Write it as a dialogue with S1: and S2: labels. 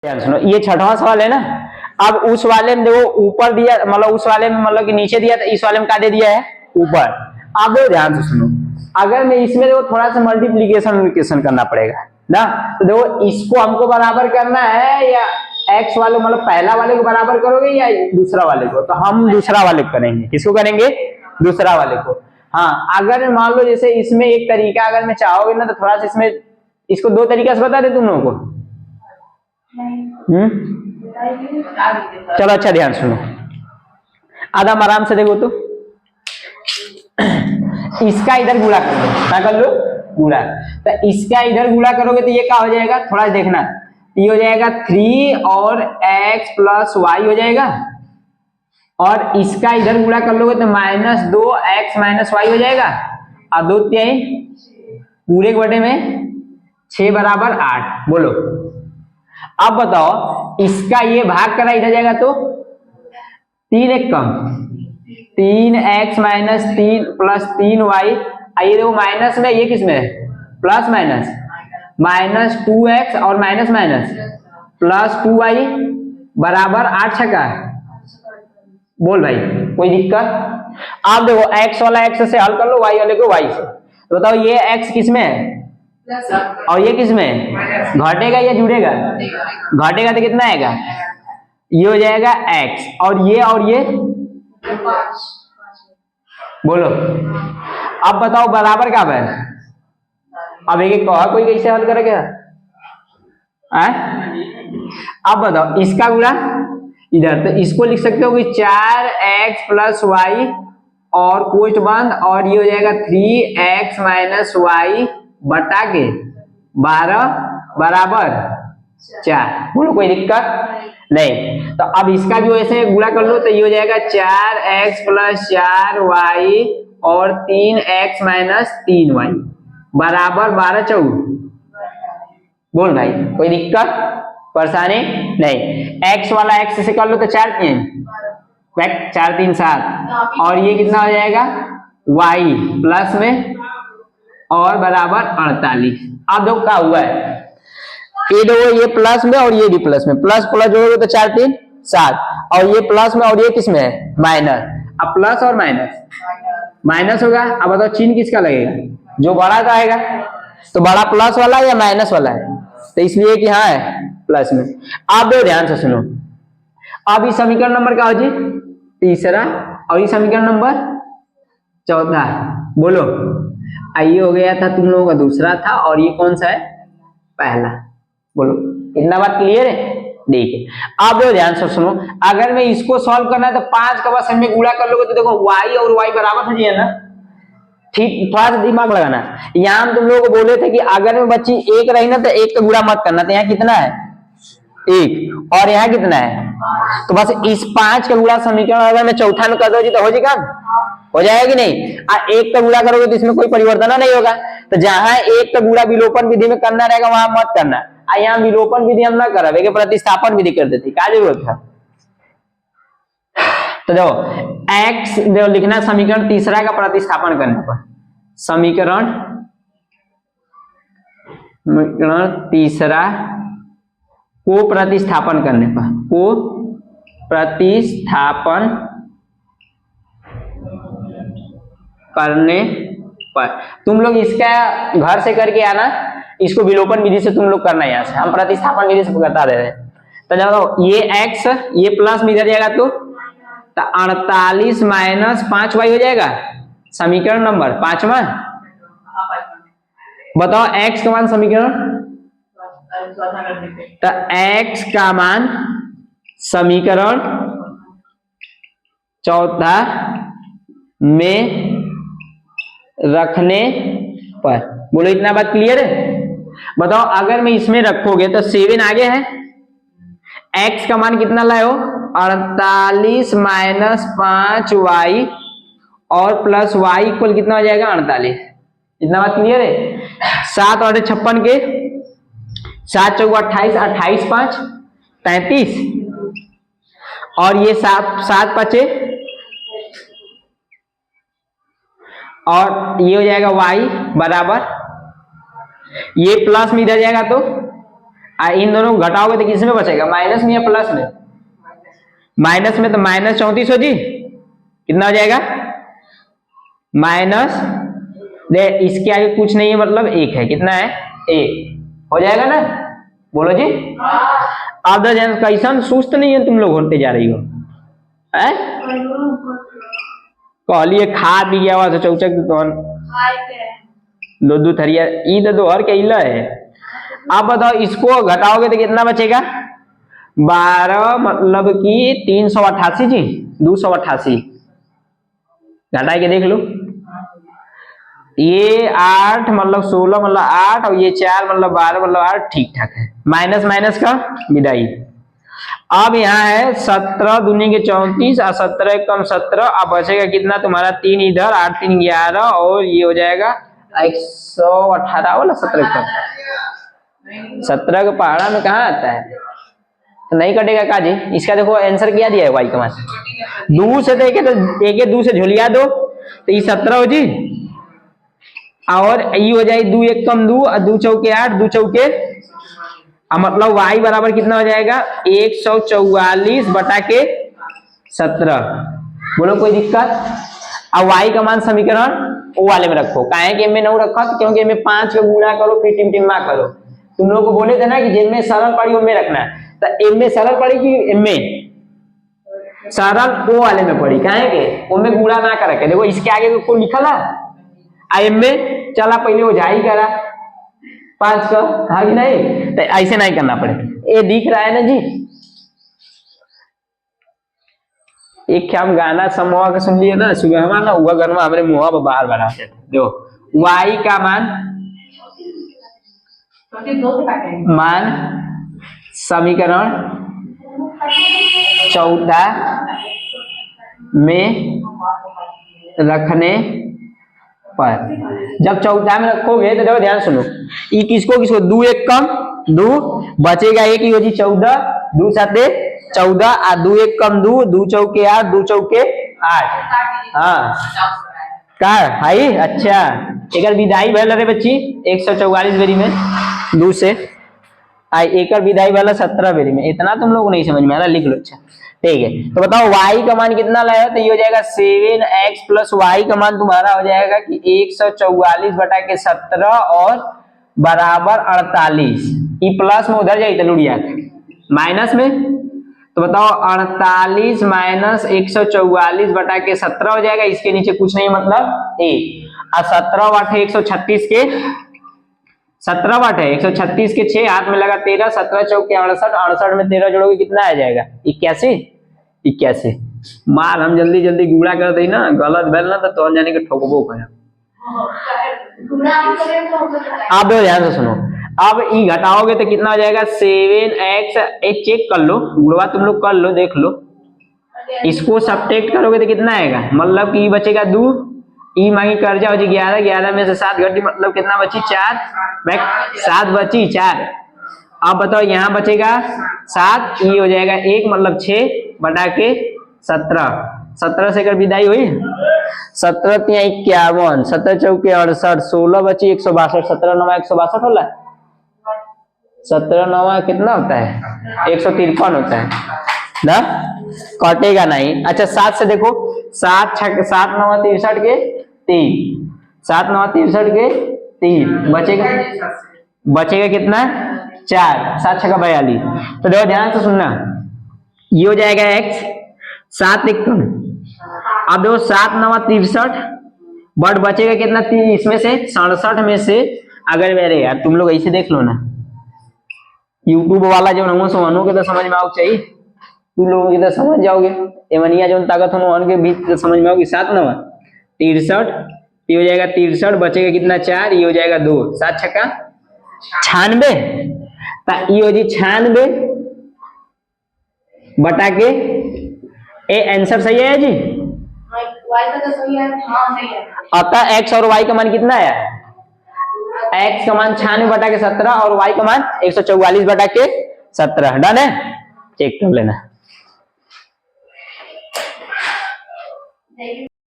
S1: ध्यान सुनो, ये छठवां सवाल है ना। अब उस वाले में देखो ऊपर दिया, मतलब उस वाले में मतलब कि नीचे दिया, तो इस वाले में क्या दे दिया है, ऊपर। अब देखो ध्यान से सुनो, अगर मैं इसमें देखो थोड़ा सा मल्टीप्लीकेशन करना पड़ेगा ना, तो देखो इसको हमको बराबर करना है, या एक्स वाले मतलब पहला वाले को बराबर करोगे या दूसरा वाले को, तो हम दूसरा वाले को करेंगे। किसको करेंगे, दूसरा वाले को। हाँ, अगर मान लो जैसे इसमें एक तरीका अगर मैं चाहोगे ना, तो थोड़ा सा इसमें इसको दो तरीका से बता दे तुम लोगों को। चलो अच्छा ध्यान सुनो, आदम आराम से देखो, तो इसका इधर गुणा कर लो, क्या कर लो, गुणा। तो इसका इधर गुणा करोगे तो ये क्या हो जाएगा, थोड़ा देखना, ये हो जाएगा 3 और x प्लस वाई हो जाएगा, और इसका इधर गुणा कर लोगे तो -2x माइनस वाई हो जाएगा, और 2 3 पूरे बटे में 6 बराबर 8। बोलो अब बताओ, इसका ये भाग करा इधर जाएगा तो 3 एक कम, 3x माइनस 3 प्लस 3y, ये देखो माइनस में, ये किसमें है, प्लस माइनस, -2x और माइनस माइनस प्लस 2y बराबर 8 छका। बोल भाई कोई दिक्कत। आप देखो x वाला x से हल कर लो, y वाले को y से, तो बताओ ये x किसमें है और ये किसमें, घटेगा या जुड़ेगा, घटेगा तो कितना आएगा, ये हो जाएगा x, और ये बोलो अब बताओ बराबर कब है। अब एक एक कहा कोई कैसे हल करेगा, अब बताओ इसका गुणा इधर, तो इसको लिख सकते हो कि 4x प्लस वाई और कोष्ठ बंद, और ये हो जाएगा 3x माइनस वाई बटा के 12 बराबर 4। बोलो कोई दिक्कत नहीं। तो अब इसका भी वैसे गुणा कर लो, तो ये हो जाएगा 4x प्लस 4y और 3x माइनस 3y बराबर 12 14। बोल भाई कोई दिक्कत परेशानी नहीं। x वाला x से कर लो तो 4 3 7, और ये कितना हो जाएगा y प्लस में और बराबर 48। अब देखो क्या हुआ है, ये देखो ये प्लस में और ये भी प्लस में, प्लस प्लस जोड़ोगे तो 4 3 7, और ये प्लस में और ये किस में है, माइनस। अब प्लस और माइनस होगा। अब बताओ चिन्ह किसका लगेगा, जो बड़ा का आएगा, तो बड़ा प्लस वाला या माइनस वाला है, तो इसलिए कि हाँ है प्लस में। आप दो ध्यान से सुनो, अब ये समीकरण नंबर क्या हो जी, तीसरा, और ये समीकरण नंबर चौथा। बोलो ये हो गया था तुम लोगों का दूसरा था, और ये कौन सा है, पहला। बोलो इतना बात क्लियर है, ठीक है। अब देखो ध्यान से सुनो, अगर मैं इसको सॉल्व करना है तो 5 का बस हमें गुणा कर लोगे तो देखो y और y बराबर हो जाएगा ना। ठीक, थोड़ा सा दिमाग लगाना। यहाँ हम तुम लोगों को बोले थे कि अगर में बच्ची एक रही ना तो एक का गुणा मत करना, तो यहाँ कितना है 1, और यहाँ कितना है, तो बस इस 5 का गुणा समीकरण अगर मैं चौथा में कर दो तो हो जाएगा, हो जाएगा कि नहीं। एक का गुणा करोगे तो इसमें कोई परिवर्तन नहीं होगा, तो जहां एक का गुणा विलोपन विधि में करना रहेगा वहां मत करना। यहाँ विलोपन विधि हम ना करा, प्रतिस्थापन विधि कर देते, क्या जरूरत है। तो देखो x देखो लिखना, समीकरण तीसरा का प्रतिस्थापन करने पर, समीकरण तीसरा को प्रतिस्थापन करने पर, को प्रतिस्थापन करने पर तुम लोग इसका घर से करके आना, इसको विलोपन विधि से तुम लोग करना, यहाँ से हम प्रतिस्थापन विधि से बता दे रहे हैं। तो जाओ ये x ये प्लस में इधर जाएगा तो 48 माइनस 5y हो जाएगा, समीकरण नंबर 5वां। बताओ x का मान समीकरण, तो x का मान समीकरण चौथा में रखने पर। बोलो इतना बात क्लियर है। बताओ अगर मैं इसमें रखोगे तो 7 आगे है, x का मान कितना लाए हो 48 माइनस 5y और प्लस y इक्वल कितना हो जाएगा 48। इतना बात क्लियर है। 7 और 56 के 7 चौक 28, 28 5 33, और ये 7 5 और ये हो जाएगा y बराबर, ये प्लस में इधर जाएगा तो इन दोनों को घटाओगे तो किसमें बचेगा, माइनस में या प्लस में? माइनस में, तो माइनस 34 हो जी, कितना हो जाएगा माइनस, दे इसके आगे कुछ नहीं है मतलब एक है, कितना है एक, हो जाएगा ना, बोलो जी। अब कैसन सुस्त नहीं है तुम लोग होते जा रही हो, कहलिए खा पी गया हुआ चौचक कौन दो दो थरिया ई दो और क्या इला है। अब बताओ इसको घटाओगे तो कितना बचेगा, 12 मतलब कि 388 जी, 288 घटा के देख लो, ये 8 मतलब 16 मतलब 8 और ये 4 मतलब 12 मतलब 8, ठीक ठाक है, माइनस माइनस का विदाई। अब यहाँ है 17 दूनी के 34 और 17 कम 17, अब बचेगा कितना तुम्हारा 3 इधर, 8 3 11 और ये हो जाएगा 118 वाला 17 कम 17 का पहाड़ा में कहाँ आता है, तो नहीं कटेगा काजी। इसका देखो आंसर क्या दिया है वाई का मान, दो से तो एक दो से झोलिया दो तो ये 17 हो जी, और ये हो जाए 2 1 कम 2 और 2 चौके 8 2 चौके, मतलब y बराबर कितना हो जाएगा 144 बटा के 17। बोलो कोई दिक्कत। अब y का मान समीकरण ओ वाले में रखो, काहे कि में नहीं रखा क्योंकि में 5 का गुणा करो फिर टिमटिमा करो, तुम लोग को बोले थे ना कि जिनमें सरल पड़ी उनमें रखना, तो एम में सरल पड़ी कि एम में सरल ओ वाले में पड़ी, काहे के उनमें गुणा ना करके, देखो इसके आगे को लिखा है एम में, चला पहले वो जाई करा 5 का, हाँ कि नहीं, तो ऐसे नहीं करना पड़े, ये दिख रहा है ना जी। एक क्या हम गाना समूह का सुन लिए ना सुबह, हमारा ना हुआ गरमा हमारे मुंह पर बाहर बना थे, देखो y का मान समीकरण 14 में रखने पर, जब 14 में रखोगे तो देखो ध्यान सुनो, ये किसको किसको 2 1 कम 2 बचेगा एक ही हो जी 14 2 साते 14 और 2 1 कम 2 2 चौके 8 2 चौके 8, हाँ का हाई अच्छा एक विदाई भैल रे बच्ची 144 बेरी में 2 से एक विदाई वाला 17 बेरी में, इतना तुम लोग नहीं समझ में आ रहा, लिख लो अच्छा ठीक है। तो बताओ y का मान कितना लाया, तो ये हो जाएगा 7x प्लस y का मान तुम्हारा हो जाएगा कि 144 बटा के 17 और बराबर 48, ये प्लस में उधर जाइए लुड़िया माइनस में, तो बताओ 48 माइनस 144 बटा के 17 हो जाएगा, इसके नीचे कुछ नहीं मतलब a, और 17 वाट 136 के 17 वाट है 136 के 6 हाथ में लगा 13 17 चौके 68 68 में 13 जोड़ोगे कितना आ जाएगा 81 81। मार हम जल्दी जल्दी गुड़ा कर दी ना, गलत बैल ना तो हम जाने के ठोकबो कर। अब ध्यान से सुनो, अब ई घटाओगे तो कितना हो जाएगा 7x, एक चेक कर लो गुड़वा तुम लोग कर लो देख लो, इसको सब्ट्रैक्ट करोगे तो कितना आएगा, मतलब कि बचेगा 2, ई मांगी कर जाओ जी 11 11 में से 7 घटी मतलब कितना बची 4, 7 बची 4। अब बताओ यहाँ बचेगा 7, ये हो जाएगा 1 मतलब 6 बटा के 17, 17 से कर विदाई हुई 17 51 17 चौके 68 16 बची 162, 17 9 162 होला, 17 9 कितना होता है 153 होता है ना, कटेगा नहीं। अच्छा 7 से देखो 7 7 9 63 के 3 7 9 63 के 3 बचेगा कितना 4 7 6 42, तो देखो ध्यान से सुनना, ये हो जाएगा x 7 1 कम, अब देखो 7 9 63 बट बचेगा कितना 3, इसमें से 67 में से, अगर मेरे यार तुम लोग ऐसे देख लो ना, यूट्यूब वाला जो हम समझो के तो समझ में आओ चाहिए, तुम लोगों की तो समझ जाओगे, एमनिया जो ताकत हम के भी तो समझ में आओगी। 7 9 63, ये हो जाएगा 63 बचेगा कितना 4, ये हो जाएगा 2 7 6 96, ये हो जी 96 बटा के ए आंसर सही है जी,
S2: y का तो सही है, हाँ सही है।
S1: अतः x और y का मान कितना है, x का मान 96 बटा के 17 और y का मान 144 बटा के 17, डन है, चेक कर लेना।